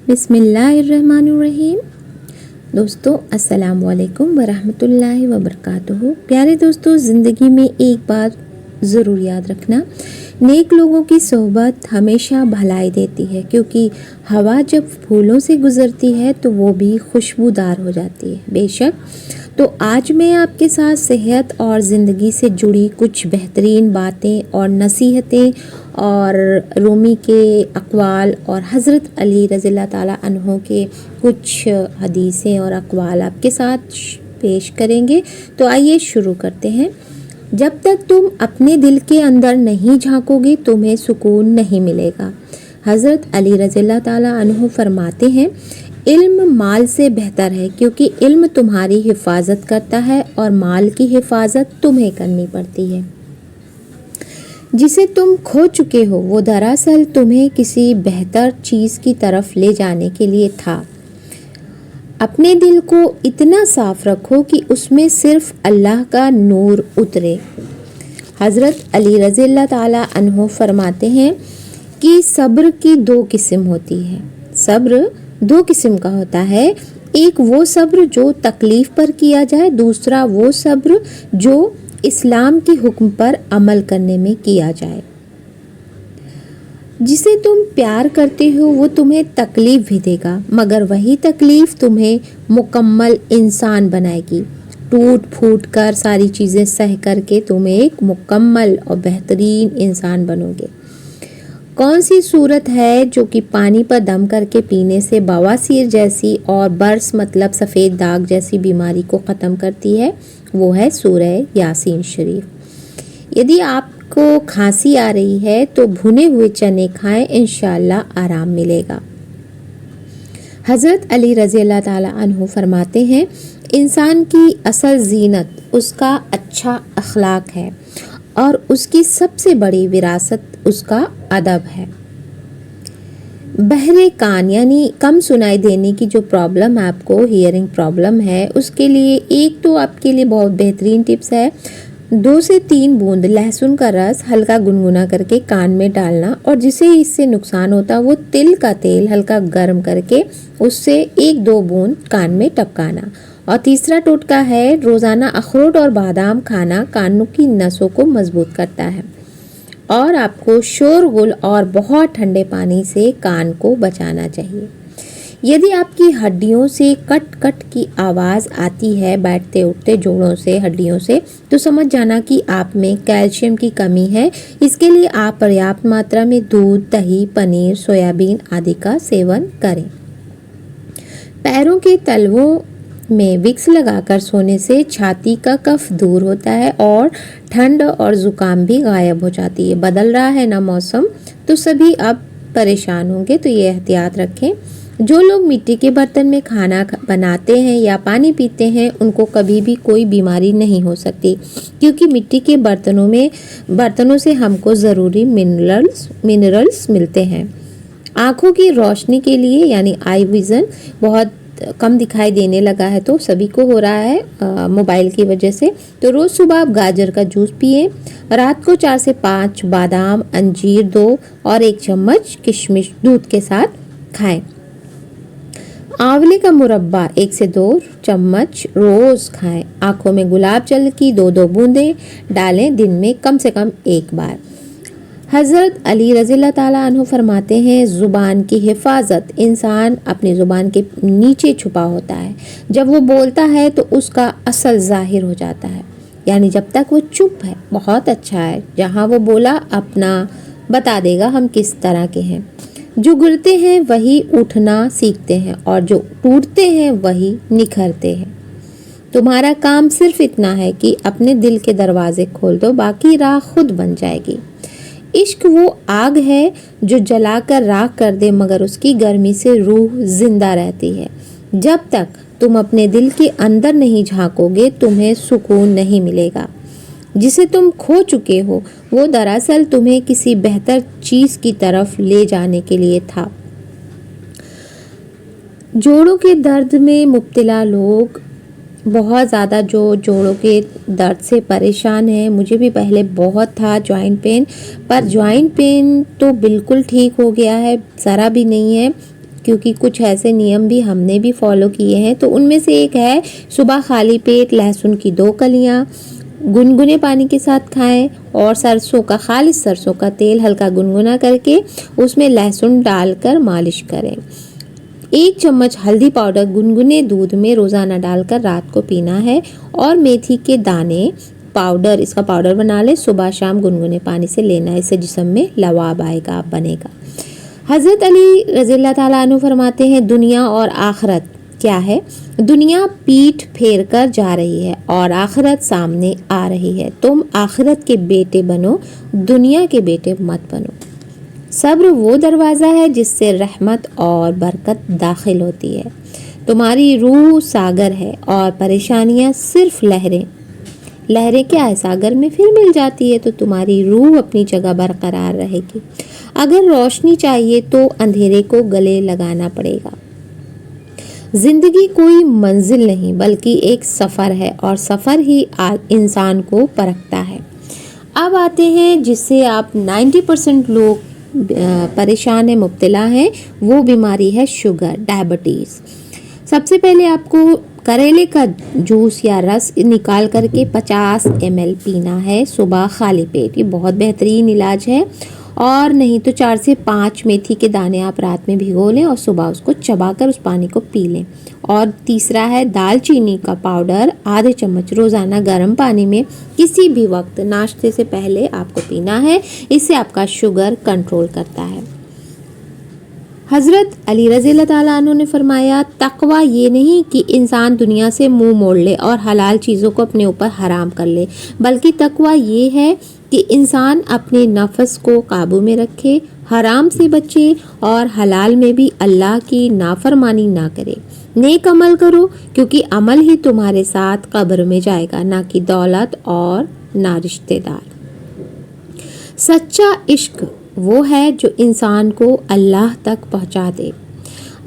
बिस्मिल्लाहिर्रहमानिर्रहीम। दोस्तों अस्सलाम वालेकुम वरहमतुल्लाहि वबरकातुहू। प्यारे दोस्तों, ज़िंदगी में एक बात ज़रूर याद रखना, नेक लोगों की सोहबत हमेशा भलाई देती है, क्योंकि हवा जब फूलों से गुज़रती है तो वो भी खुशबूदार हो जाती है। बेशक, तो आज मैं आपके साथ सेहत और ज़िंदगी से जुड़ी कुछ बेहतरीन बातें और नसीहतें और रूमी के अक़वाल और हज़रत अली रज़ियल्लाहु ताला अन्हो के कुछ हदीसें और अक़वाल आपके साथ पेश करेंगे। तो आइए शुरू करते हैं। जब तक तुम अपने दिल के अंदर नहीं झांकोगे तुम्हें सुकून नहीं मिलेगा। हज़रत अली रज़ियल्लाहु ताला अन्हु फरमाते हैं, इल्म माल से बेहतर है, क्योंकि इल्म तुम्हारी हिफाजत करता है और माल की हिफाजत तुम्हें करनी पड़ती है। जिसे तुम खो चुके हो वो दरअसल तुम्हें किसी बेहतर चीज़ की तरफ ले जाने के लिए था। अपने दिल को इतना साफ रखो कि उसमें सिर्फ अल्लाह का नूर उतरे। हज़रत अली रज़ियल्लाहु ताला अन्हु फरमाते हैं कि सब्र की दो किस्म होती है। सब्र दो किस्म का होता है, एक वो सब्र जो तकलीफ़ पर किया जाए, दूसरा वो सब्र जो इस्लाम के हुक्म पर अमल करने में किया जाए। जिसे तुम प्यार करते हो वो तुम्हें तकलीफ़ भी देगा, मगर वही तकलीफ़ तुम्हें मुकम्मल इंसान बनाएगी। टूट फूट कर सारी चीज़ें सह करके तुम एक मुकम्मल और बेहतरीन इंसान बनोगे। कौन सी सूरत है जो कि पानी पर दम करके पीने से बवासीर जैसी और बर्स मतलब सफ़ेद दाग जैसी बीमारी को ख़त्म करती है? वो है सूरह यासीन शरीफ। यदि आपको खांसी आ रही है तो भुने हुए चने खाएं, इंशाअल्लाह आराम मिलेगा। हज़रत अली रज़ियल्लाहु ताला अन्हु फरमाते हैं, इंसान की असल जीनत उसका अच्छा अखलाक है और उसकी सबसे बड़ी विरासत उसका अदब है। बहरे कान यानी कम सुनाई देने की जो प्रॉब्लम है, आपको हियरिंग प्रॉब्लम है, उसके लिए एक तो आपके लिए बहुत बेहतरीन टिप्स है, 2 से 3 बूंद लहसुन का रस हल्का गुनगुना करके कान में डालना, और जिसे इससे नुकसान होता वो तिल का तेल हल्का गर्म करके उससे 1-2 बूंद कान में टपकाना। और तीसरा टोटका है, रोज़ाना अखरोट और बादाम खाना कानों की नसों को मजबूत करता है। और आपको शोरगुल और बहुत ठंडे पानी से कान को बचाना चाहिए। यदि आपकी हड्डियों से कट कट की आवाज़ आती है बैठते उठते जोड़ों से हड्डियों से, तो समझ जाना कि आप में कैल्शियम की कमी है। इसके लिए आप पर्याप्त मात्रा में दूध, दही, पनीर, सोयाबीन आदि का सेवन करें। पैरों के तलवों में विक्स लगाकर सोने से छाती का कफ दूर होता है और ठंड और ज़ुकाम भी गायब हो जाती है। बदल रहा है ना मौसम, तो सभी अब परेशान होंगे, तो ये एहतियात रखें। जो लोग मिट्टी के बर्तन में खाना बनाते हैं या पानी पीते हैं उनको कभी भी कोई बीमारी नहीं हो सकती, क्योंकि मिट्टी के बर्तनों से हमको ज़रूरी मिनरल्स मिलते हैं। आँखों की रोशनी के लिए यानी आई विज़न बहुत कम दिखाई देने लगा है, तो सभी को हो रहा है मोबाइल की वजह से, तो रोज़ सुबह आप गाजर का जूस पिए। रात को 4 से 5 बादाम, अंजीर 2 और 1 चम्मच किशमिश दूध के साथ खाएं। आंवले का मुरब्बा 1 से 2 चम्मच रोज़ खाएं। आँखों में गुलाब जल की 2-2 बूंदें डालें दिन में कम से कम 1 बार। हज़रत अली रज़ियल्लाहु ताला अन्हु फरमाते हैं, ज़ुबान की हिफाजत, इंसान अपनी ज़ुबान के नीचे छुपा होता है। जब वो बोलता है तो उसका असल ज़ाहिर हो जाता है, यानी जब तक वो चुप है बहुत अच्छा है, जहाँ वो बोला अपना बता देगा हम किस तरह के हैं। जो गिरते हैं वही उठना सीखते हैं और जो टूटते हैं वही निखरते हैं। तुम्हारा काम सिर्फ इतना है कि अपने दिल के दरवाजे खोल दो, बाकी राह खुद बन जाएगी। इश्क वो आग है जो जलाकर राख कर दे, मगर उसकी गर्मी से रूह जिंदा रहती है। जब तक तुम अपने दिल के अंदर नहीं झांकोगे तुम्हें सुकून नहीं मिलेगा। जिसे तुम खो चुके हो वो दरअसल तुम्हें किसी बेहतर चीज़ की तरफ ले जाने के लिए था। जोड़ों के दर्द में मुब्तला लोग बहुत ज़्यादा जो जोड़ों के दर्द से परेशान है, मुझे भी पहले बहुत था जॉइंट पेन, पर जॉइंट पेन तो बिल्कुल ठीक हो गया है, ज़रा भी नहीं है। کیونکہ کچھ ایسے نیم بھی ہم نے بھی فالو کیے ہیں. تو ان میں سے ایک ہے صبح خالی پیٹ لہسن کی 2 کلیاں گنگنے پانی کے ساتھ کھائیں اور خالص سرسوں کا تیل ہلکا گنگنا کر کے اس میں لہسن ڈال کر مالش کریں. 1 چمچ ہلدی پاؤڈر گنگنے دودھ میں روزانہ ڈال کر رات کو پینا ہے. اور میتھی کے دانے اس کا پاؤڈر بنا لیں. صبح شام گنگنے پانی سے لینا ہے. اس سے جسم میں لواب آئے گا، بنے گا. حضرت علی رضی اللہ تعالیٰ عنہ فرماتے ہیں دنیا اور آخرت کیا ہے؟ دنیا پیٹھ پھیر کر جا رہی ہے اور آخرت سامنے آ رہی ہے. تم آخرت کے بیٹے بنو، دنیا کے بیٹے مت بنو. صبر وہ دروازہ ہے جس سے رحمت اور برکت داخل ہوتی ہے. تمہاری روح ساگر ہے اور پریشانیاں صرف لہریں کیا ہے ساگر میں پھر مل جاتی ہے. تو تمہاری روح اپنی جگہ برقرار رہے گی. اگر روشنی چاہیے تو اندھیرے کو گلے لگانا پڑے گا. زندگی کوئی منزل نہیں بلکہ ایک سفر ہے اور سفر ہی انسان کو پرکھتا ہے. اب آتے ہیں جس سے آپ 90% لوگ پریشان ہیں، مبتلا ہیں، وہ بیماری ہے شوگر، ڈائبٹیز. سب سے پہلے آپ کو کریلے کا جوس یا رس نکال کر کے 50 ml پینا ہے صبح خالی پیٹ. یہ بہت بہترین علاج ہے. اور نہیں تو 4 سے 5 میتھی کے دانے آپ رات میں بھگو لیں اور صبح اس کو چبا کر اس پانی کو پی لیں. اور تیسرا ہے دال چینی کا پاؤڈر آدھے چمچ روزانہ گرم پانی میں کسی بھی وقت ناشتے سے پہلے آپ کو پینا ہے. اس سے آپ کا شوگر کنٹرول کرتا ہے. حضرت علی رضی اللہ تعالیٰ عنہ نے فرمایا تقویٰ یہ نہیں کہ انسان دنیا سے منہ موڑ لے اور حلال چیزوں کو اپنے اوپر حرام کر لے، بلکہ تقویٰ یہ ہے کہ انسان اپنے نفس کو قابو میں رکھے، حرام سے بچے اور حلال میں بھی اللہ کی نافرمانی نہ کرے. نیک عمل کرو کیونکہ عمل ہی تمہارے ساتھ قبر میں جائے گا، نہ کہ دولت اور نہ رشتے دار. سچا عشق وہ ہے جو انسان کو اللہ تک پہنچا دے.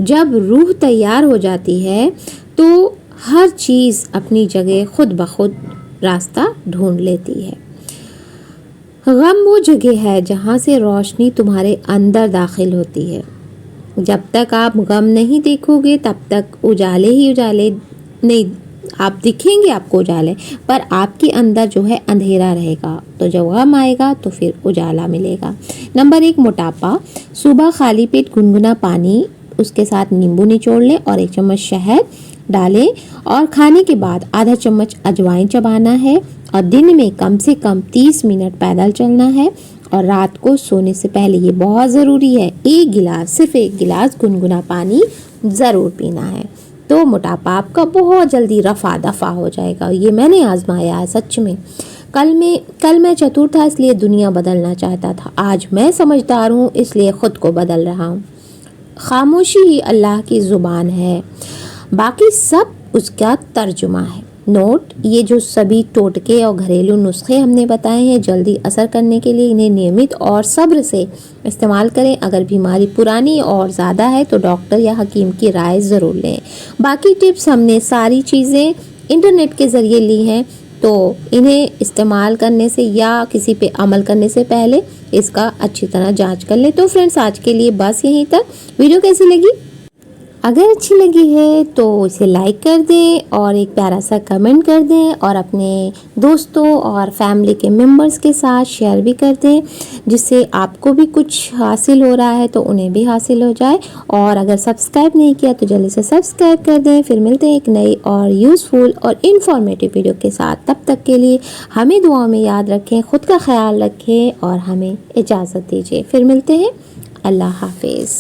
جب روح تیار ہو جاتی ہے تو ہر چیز اپنی جگہ خود بخود راستہ ڈھونڈ لیتی ہے. غم وہ جگہ ہے جہاں سے روشنی تمہارے اندر داخل ہوتی ہے. جب تک آپ غم نہیں دیکھو گے تب تک اجالے ہی اجالے نہیں، آپ دکھیں گے آپ کو اجالے، پر آپ کے اندر جو ہے اندھیرا رہے گا. تو جب غم آئے گا تو پھر اجالا ملے گا. نمبر 1 موٹاپا. صبح خالی پیٹ گنگنا پانی، اس کے ساتھ نیمبو نچوڑ لیں اور 1 چمچ شہد ڈالیں اور کھانے کے بعد آدھا چمچ اجوائن چبانا ہے اور دن میں کم سے کم 30 منٹ پیدل چلنا ہے. اور رات کو سونے سے پہلے یہ بہت ضروری ہے صرف ایک گلاس گنگنا پانی ضرور پینا ہے. تو موٹاپا آپ کا بہت جلدی رفع دفع ہو جائے گا. یہ میں نے آزمایا ہے سچ میں. کل میں چتور تھا اس لیے دنیا بدلنا چاہتا تھا، آج میں سمجھدار ہوں اس لیے خود کو بدل رہا ہوں. خاموشی ہی اللہ کی زبان ہے، باقی سب اس کا ترجمہ ہے. نوٹ: یہ جو سبھی ٹوٹکے اور گھریلو نسخے ہم نے بتائے ہیں جلدی اثر کرنے کے لیے انہیں نیمت اور صبر سے استعمال کریں. اگر بیماری پرانی اور زیادہ ہے تو ڈاکٹر یا حکیم کی رائے ضرور لیں. باقی ٹپس ہم نے ساری چیزیں انٹرنیٹ کے ذریعے لی ہیں، تو انہیں استعمال کرنے سے یا کسی پہ عمل کرنے سے پہلے اس کا اچھی طرح جانچ کر لیں. تو فرینڈس آج کے لیے بس یہیں تک. ویڈیو کیسی لگی؟ اگر اچھی لگی ہے تو اسے لائک کر دیں اور ایک پیارا سا کمنٹ کر دیں اور اپنے دوستوں اور فیملی کے ممبرز کے ساتھ شیئر بھی کر دیں، جس سے آپ کو بھی کچھ حاصل ہو رہا ہے تو انہیں بھی حاصل ہو جائے. اور اگر سبسکرائب نہیں کیا تو جلدی سے سبسکرائب کر دیں. پھر ملتے ہیں ایک نئی اور یوزفل اور انفارمیٹیو ویڈیو کے ساتھ. تب تک کے لیے ہمیں دعاؤں میں یاد رکھیں، خود کا خیال رکھیں اور ہمیں اجازت دیجیے. پھر ملتے ہیں. اللہ حافظ.